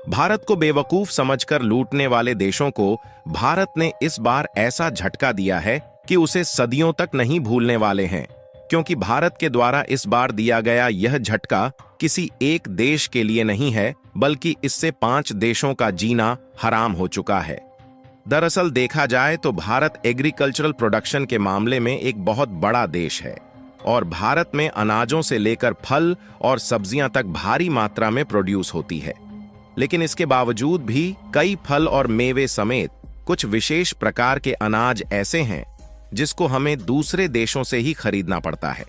भारत को बेवकूफ समझकर लूटने वाले देशों को भारत ने इस बार ऐसा झटका दिया है कि उसे सदियों तक नहीं भूलने वाले हैं, क्योंकि भारत के द्वारा इस बार दिया गया यह झटका किसी एक देश के लिए नहीं है, बल्कि इससे 5 देशों का जीना हराम हो चुका है। दरअसल देखा जाए तो भारत एग्रीकल्चरल प्रोडक्शन के मामले में एक बहुत बड़ा देश है और भारत में अनाजों से लेकर फल और सब्जियां तक भारी मात्रा में प्रोड्यूस होती है। लेकिन इसके बावजूद भी कई फल और मेवे समेत कुछ विशेष प्रकार के अनाज ऐसे हैं जिसको हमें दूसरे देशों से ही खरीदना पड़ता है।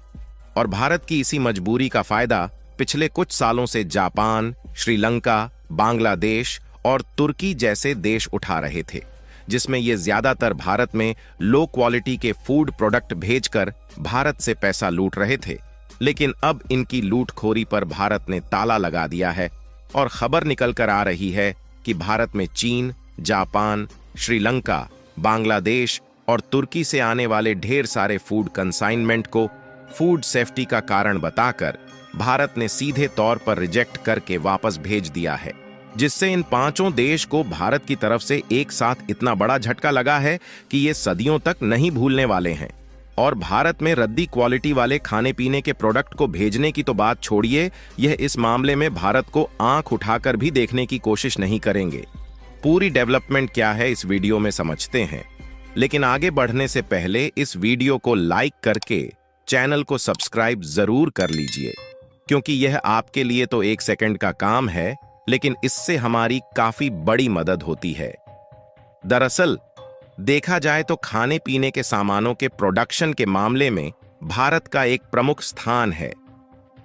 और भारत की इसी मजबूरी का फायदा पिछले कुछ सालों से जापान, श्रीलंका, बांग्लादेश और तुर्की जैसे देश उठा रहे थे, जिसमें ये ज्यादातर भारत में लो क्वालिटी के फूड प्रोडक्ट भेजकर भारत से पैसा लूट रहे थे। लेकिन अब इनकी लूटखोरी पर भारत ने ताला लगा दिया है और खबर निकल कर आ रही है कि भारत में चीन, जापान, श्रीलंका, बांग्लादेश और तुर्की से आने वाले ढेर सारे फूड कंसाइनमेंट को फूड सेफ्टी का कारण बताकर भारत ने सीधे तौर पर रिजेक्ट करके वापस भेज दिया है, जिससे इन 5 देश को भारत की तरफ से एक साथ इतना बड़ा झटका लगा है कि ये सदियों तक नहीं भूलने वाले हैं। और भारत में रद्दी क्वालिटी वाले खाने पीने के प्रोडक्ट को भेजने की तो बात छोड़िए, यह इस मामले में भारत को आंख उठाकर भी देखने की कोशिश नहीं करेंगे। पूरी डेवलपमेंट क्या है इस वीडियो में समझते हैं, लेकिन आगे बढ़ने से पहले इस वीडियो को लाइक करके चैनल को सब्सक्राइब जरूर कर लीजिए, क्योंकि यह आपके लिए तो 1 सेकंड का काम है, लेकिन इससे हमारी काफी बड़ी मदद होती है। दरअसल देखा जाए तो खाने पीने के सामानों के प्रोडक्शन के मामले में भारत का एक प्रमुख स्थान है,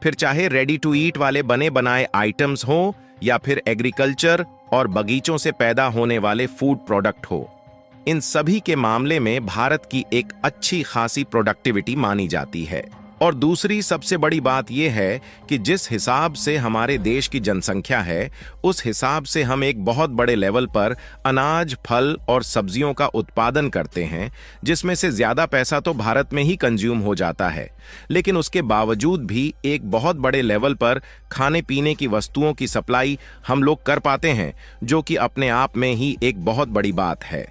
फिर चाहे रेडी टू ईट वाले बने बनाए आइटम्स हो या फिर एग्रीकल्चर और बगीचों से पैदा होने वाले फूड प्रोडक्ट हो। इन सभी के मामले में भारत की एक अच्छी खासी प्रोडक्टिविटी मानी जाती है। और दूसरी सबसे बड़ी बात यह है कि जिस हिसाब से हमारे देश की जनसंख्या है, उस हिसाब से हम एक बहुत बड़े लेवल पर अनाज, फल और सब्जियों का उत्पादन करते हैं, जिसमें से ज्यादा पैसा तो भारत में ही कंज्यूम हो जाता है। लेकिन उसके बावजूद भी एक बहुत बड़े लेवल पर खाने पीने की वस्तुओं की सप्लाई हम लोग कर पाते हैं, जो कि अपने आप में ही एक बहुत बड़ी बात है।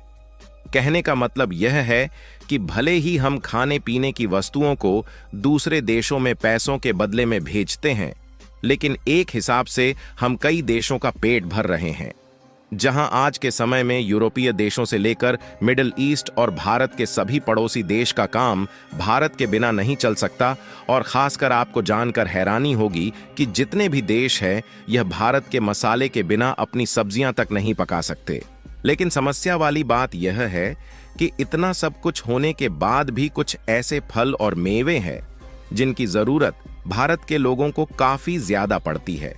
कहने का मतलब यह है कि भले ही हम खाने पीने की वस्तुओं को दूसरे देशों में पैसों के बदले में भेजते हैं, लेकिन एक हिसाब से हम कई देशों का पेट भर रहे हैं। जहां आज के समय में यूरोपीय देशों से लेकर मिडिल ईस्ट और भारत के सभी पड़ोसी देश का काम भारत के बिना नहीं चल सकता। और खासकर आपको जानकर हैरानी होगी कि जितने भी देश हैं, यह भारत के मसाले के बिना अपनी सब्जियां तक नहीं पका सकते। लेकिन समस्या वाली बात यह है कि इतना सब कुछ होने के बाद भी कुछ ऐसे फल और मेवे हैं जिनकी जरूरत भारत के लोगों को काफी ज्यादा पड़ती है,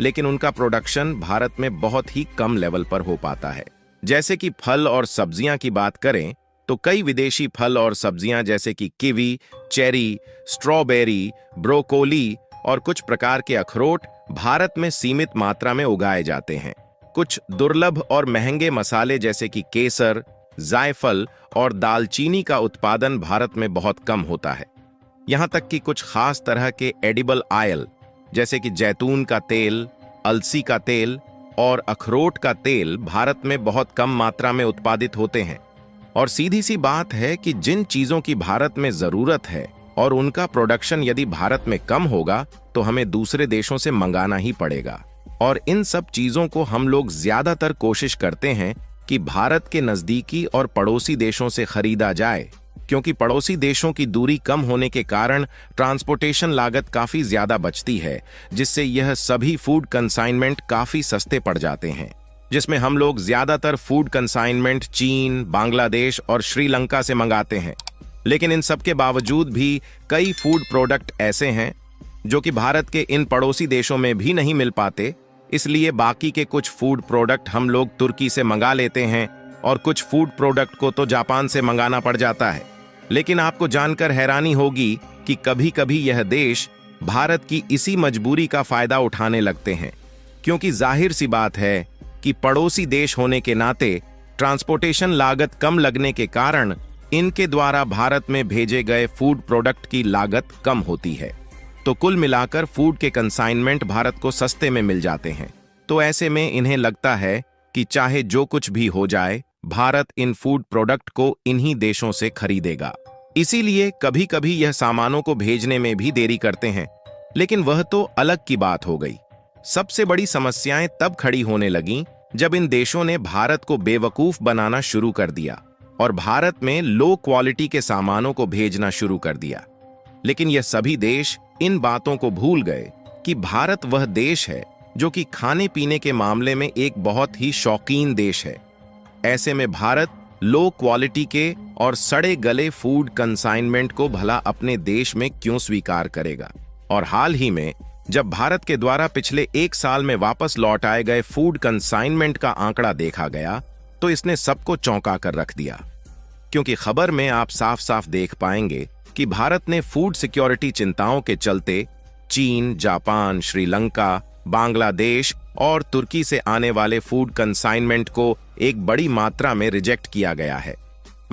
लेकिन उनका प्रोडक्शन भारत में बहुत ही कम लेवल पर हो पाता है। जैसे कि फल और सब्जियां की बात करें तो कई विदेशी फल और सब्जियां जैसे कि कीवी, चेरी, स्ट्रॉबेरी, ब्रोकोली और कुछ प्रकार के अखरोट भारत में सीमित मात्रा में उगाए जाते हैं। कुछ दुर्लभ और महंगे मसाले जैसे कि केसर, जायफल और दालचीनी का उत्पादन भारत में बहुत कम होता है। यहां तक कि कुछ खास तरह के एडिबल ऑयल जैसे कि जैतून का तेल, अलसी का तेल और अखरोट का तेल भारत में बहुत कम मात्रा में उत्पादित होते हैं। और सीधी सी बात है कि जिन चीजों की भारत में जरूरत है और उनका प्रोडक्शन यदि भारत में कम होगा तो हमें दूसरे देशों से मंगाना ही पड़ेगा। और इन सब चीजों को हम लोग ज्यादातर कोशिश करते हैं कि भारत के नजदीकी और पड़ोसी देशों से खरीदा जाए, क्योंकि पड़ोसी देशों की दूरी कम होने के कारण ट्रांसपोर्टेशन लागत काफी ज्यादा बचती है, जिससे यह सभी फूड कंसाइनमेंट काफी सस्ते पड़ जाते हैं। जिसमें हम लोग ज्यादातर फूड कंसाइनमेंट चीन, बांग्लादेश और श्रीलंका से मंगाते हैं। लेकिन इन सब के बावजूद भी कई फूड प्रोडक्ट ऐसे हैं जो कि भारत के इन पड़ोसी देशों में भी नहीं मिल पाते, इसलिए बाकी के कुछ फूड प्रोडक्ट हम लोग तुर्की से मंगा लेते हैं और कुछ फूड प्रोडक्ट को तो जापान से मंगाना पड़ जाता है। लेकिन आपको जानकर हैरानी होगी कि कभी कभी यह देश भारत की इसी मजबूरी का फायदा उठाने लगते हैं, क्योंकि जाहिर सी बात है कि पड़ोसी देश होने के नाते ट्रांसपोर्टेशन लागत कम लगने के कारण इनके द्वारा भारत में भेजे गए फूड प्रोडक्ट की लागत कम होती है। तो कुल मिलाकर फूड के कंसाइनमेंट भारत को सस्ते में मिल जाते हैं। तो ऐसे में इन्हें लगता है कि चाहे जो कुछ भी हो जाए, भारत इन फूड प्रोडक्ट को इन्हीं देशों से खरीदेगा। इसीलिए कभी कभी यह सामानों को भेजने में भी देरी करते हैं। लेकिन वह तो अलग की बात हो गई। सबसे बड़ी समस्याएं तब खड़ी होने लगीं जब इन देशों ने भारत को बेवकूफ बनाना शुरू कर दिया और भारत में लो क्वालिटी के सामानों को भेजना शुरू कर दिया। लेकिन यह सभी देश इन बातों को भूल गए कि भारत वह देश है जो कि खाने पीने के मामले में एक बहुत ही शौकीन देश है। ऐसे में भारत लो क्वालिटी के और सड़े गले फूड कंसाइनमेंट को भला अपने देश में क्यों स्वीकार करेगा। और हाल ही में जब भारत के द्वारा पिछले 1 साल में वापस लौट आए गए फूड कंसाइनमेंट का आंकड़ा देखा गया तो इसने सबको चौंका कर रख दिया। क्योंकि खबर में आप साफ साफ देख पाएंगे कि भारत ने फूड सिक्योरिटी चिंताओं के चलते चीन, जापान, श्रीलंका, बांग्लादेश और तुर्की से आने वाले फूड कंसाइनमेंट को एक बड़ी मात्रा में रिजेक्ट किया गया है।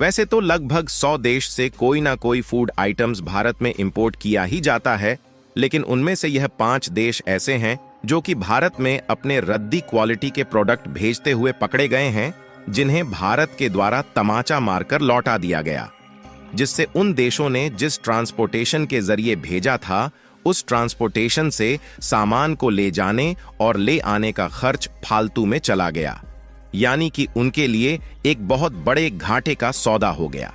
वैसे तो लगभग 100 देश से कोई ना कोई फूड आइटम्स भारत में इंपोर्ट किया ही जाता है, लेकिन उनमें से यह 5 देश ऐसे हैं जो कि भारत में अपने रद्दी क्वालिटी के प्रोडक्ट भेजते हुए पकड़े गए हैं, जिन्हें भारत के द्वारा तमाचा मारकर लौटा दिया गया, जिससे उन देशों ने जिस ट्रांसपोर्टेशन के जरिए भेजा था उस ट्रांसपोर्टेशन से सामान को ले जाने और ले आने का खर्च फालतू में चला गया, यानी कि उनके लिए एक बहुत बड़े घाटे का सौदा हो गया।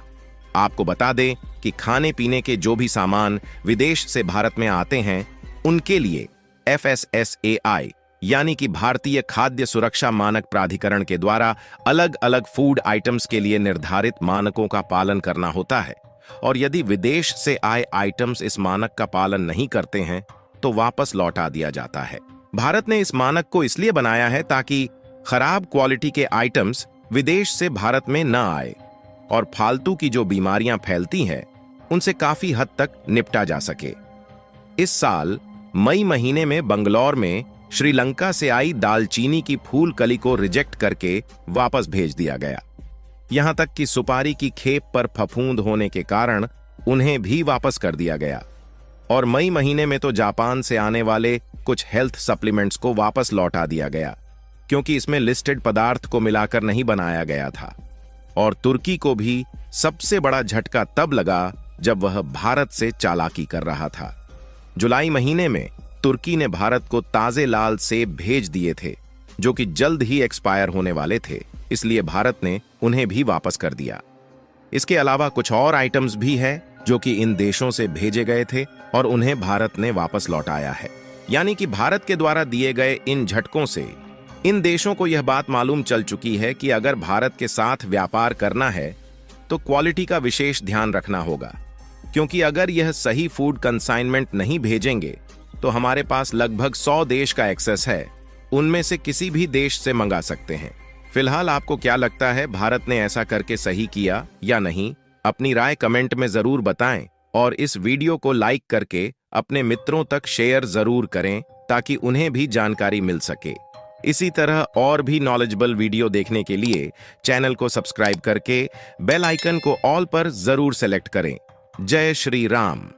आपको बता दें कि खाने पीने के जो भी सामान विदेश से भारत में आते हैं उनके लिए FSSAI यानी कि भारतीय खाद्य सुरक्षा मानक प्राधिकरण के द्वारा अलग अलग फूड आइटम्स के लिए निर्धारित मानकों का पालन करना होता है। और यदि विदेश से आए आइटम्स इस मानक का पालन नहीं करते हैं तो वापस लौटा दिया जाता है। भारत ने इस मानक को इसलिए बनाया है ताकि खराब क्वालिटी के आइटम्स विदेश से भारत में न आए और फालतू की जो बीमारियां फैलती हैं उनसे काफी हद तक निपटा जा सके। इस साल मई महीने में बंगलौर में श्रीलंका से आई दालचीनी की फूल कली को रिजेक्ट करके वापस भेज दिया गया। यहां तक कि सुपारी की खेप पर फफूंद होने के कारण उन्हें भी वापस कर दिया गया। और मई महीने में तो जापान से आने वाले कुछ हेल्थ सप्लीमेंट्स को वापस लौटा दिया गया क्योंकि इसमें लिस्टेड पदार्थ को मिलाकर नहीं बनाया गया था। और तुर्की को भी सबसे बड़ा झटका तब लगा जब वह भारत से चालाकी कर रहा था। जुलाई महीने में तुर्की ने भारत को ताजे लाल सेब भेज दिए थे जो कि जल्द ही एक्सपायर होने वाले थे, इसलिए भारत ने उन्हें भी वापस कर दिया। इसके अलावा कुछ और आइटम्स भी है जो कि इन देशों से भेजे गए थे और उन्हें भारत ने वापस लौटाया है। यानी कि भारत के द्वारा दिए गए इन झटकों से इन देशों को यह बात मालूम चल चुकी है कि अगर भारत के साथ व्यापार करना है तो क्वालिटी का विशेष ध्यान रखना होगा, क्योंकि अगर यह सही फूड कंसाइनमेंट नहीं भेजेंगे तो हमारे पास लगभग 100 देश का एक्सेस है, उनमें से किसी भी देश से मंगा सकते हैं। फिलहाल आपको क्या लगता है, भारत ने ऐसा करके सही किया या नहीं? अपनी राय कमेंट में जरूर बताएं और इस वीडियो को लाइक करके अपने मित्रों तक शेयर जरूर करें ताकि उन्हें भी जानकारी मिल सके। इसी तरह और भी नॉलेजेबल वीडियो देखने के लिए चैनल को सब्सक्राइब करके बेल आइकन को ऑल पर जरूर सेलेक्ट करें। जय श्री राम।